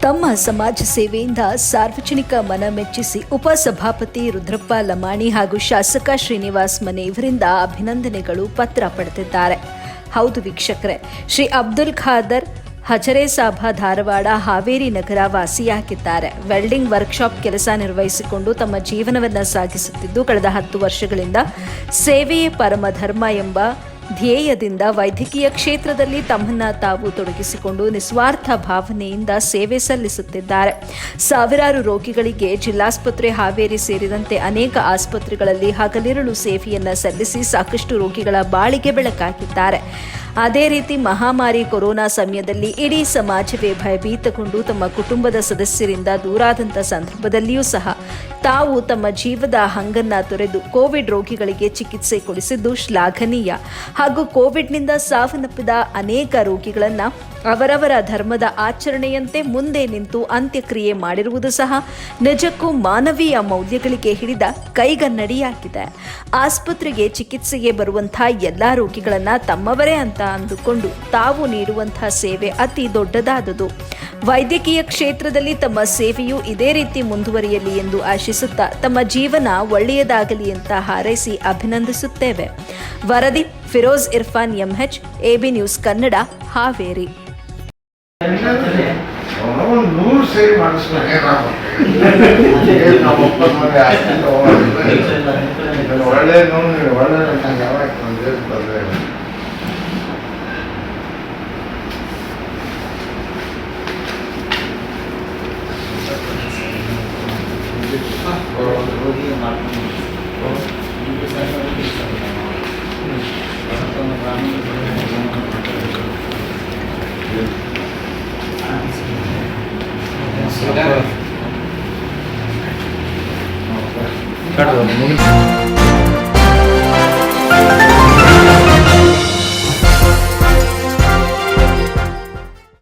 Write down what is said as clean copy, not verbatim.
ತಮ್ಮ ಸಮಾಜ ಸೇವೆಯಿಂದ ಸಾರ್ವಜನಿಕ ಮನ ಮೆಚ್ಚಿಸಿ ಉಪಸಭಾಪತಿ ರುದ್ರಪ್ಪ ಲಮಾಣಿ ಹಾಗೂ ಶಾಸಕ ಶ್ರೀನಿವಾಸ್ ಮನೆ ಇವರಿಂದ ಅಭಿನಂದನೆಗಳು ಪತ್ರ ಪಡೆದಿದ್ದಾರೆ. ಹೌದು ವೀಕ್ಷಕರೇ, ಶ್ರೀ ಅಬ್ದುಲ್ ಖಾದರ್ ಹಜರೇಸಾಬ ಧಾರವಾಡ ಹಾವೇರಿ ನಗರ ವಾಸಿಯಾಗಿದ್ದಾರೆ. ವೆಲ್ಡಿಂಗ್ ವರ್ಕ್ಶಾಪ್ ಕೆಲಸ ನಿರ್ವಹಿಸಿಕೊಂಡು ತಮ್ಮ ಜೀವನವನ್ನು ಸಾಗಿಸುತ್ತಿದ್ದು, ಕಳೆದ 10 ವರ್ಷಗಳಿಂದ ಸೇವೆಯೇ ಪರಮ ಧರ್ಮ ಎಂಬ ಧ್ಯೇಯದಿಂದ ವೈದ್ಯಕೀಯ ಕ್ಷೇತ್ರದಲ್ಲಿ ತಮ್ಮನ್ನ ತಾವು ತೊಡಗಿಸಿಕೊಂಡು ನಿಸ್ವಾರ್ಥ ಭಾವನೆಯಿಂದ ಸೇವೆ ಸಲ್ಲಿಸುತ್ತಿದ್ದಾರೆ. ಸಾವಿರಾರು ರೋಗಿಗಳಿಗೆ ಜಿಲ್ಲಾಸ್ಪತ್ರೆ ಹಾವೇರಿ ಸೇರಿದಂತೆ ಅನೇಕ ಆಸ್ಪತ್ರೆಗಳಲ್ಲಿ ಹಗಲಿರುಳು ಸೇವೆಯನ್ನ ಸಲ್ಲಿಸಿ ಸಾಕಷ್ಟು ರೋಗಿಗಳ ಬಾಳಿಗೆ ಬೆಳಕಾಗಿದ್ದಾರೆ. ಅದೇ ರೀತಿ ಮಹಾಮಾರಿ ಕೊರೋನಾ ಸಮಯದಲ್ಲಿ ಇಡೀ ಸಮಾಜವೇ ಭಯಭೀತಗೊಂಡು ತಮ್ಮ ಕುಟುಂಬದ ಸದಸ್ಯರಿಂದ ದೂರಾದಂಥ ಸಂದರ್ಭದಲ್ಲಿಯೂ ಸಹ ತಾವು ತಮ್ಮ ಜೀವದ ಹಂಗನ್ನ ತೊರೆದು ಕೋವಿಡ್ ರೋಗಿಗಳಿಗೆ ಚಿಕಿತ್ಸೆ ಕೊಡಿಸಿದ್ದು ಶ್ಲಾಘನೀಯ. ಹಾಗೂ ಕೋವಿಡ್ನಿಂದ ಸಾವನ್ನಪ್ಪಿದ ಅನೇಕ ರೋಗಿಗಳನ್ನು ಅವರವರ ಧರ್ಮದ ಆಚರಣೆಯಂತೆ ಮುಂದೆ ನಿಂತು ಅಂತ್ಯಕ್ರಿಯೆ ಮಾಡಿರುವುದು ಸಹ ನಿಜಕ್ಕೂ ಮಾನವೀಯ ಮೌಲ್ಯಗಳಿಗೆ ಹಿಡಿದ ಕೈಗನ್ನಡಿಯಾಗಿದೆ. ಆಸ್ಪತ್ರೆಗೆ ಚಿಕಿತ್ಸೆಗೆ ಬರುವಂತಹ ಎಲ್ಲ ರೋಗಿಗಳನ್ನು ತಮ್ಮವರೇ ಅಂತ ಅಂದುಕೊಂಡು ತಾವು ನೀಡುವಂತಹ ಸೇವೆ ಅತಿ ದೊಡ್ಡದಾದುದು. ವೈದ್ಯಕೀಯ ಕ್ಷೇತ್ರದಲ್ಲಿ ತಮ್ಮ ಸೇವೆಯು ಇದೇ ರೀತಿ ಮುಂದುವರಿಯಲಿ ಎಂದು ಆಶಿಸುತ್ತಾ ತಮ್ಮ ಜೀವನ ಒಳ್ಳೆಯದಾಗಲಿ ಅಂತ ಹಾರೈಸಿ ಅಭಿನಂದಿಸುತ್ತೇವೆ. ವರದಿ Firoz Irfan MH, AB news Kannada, Haveri. Claro,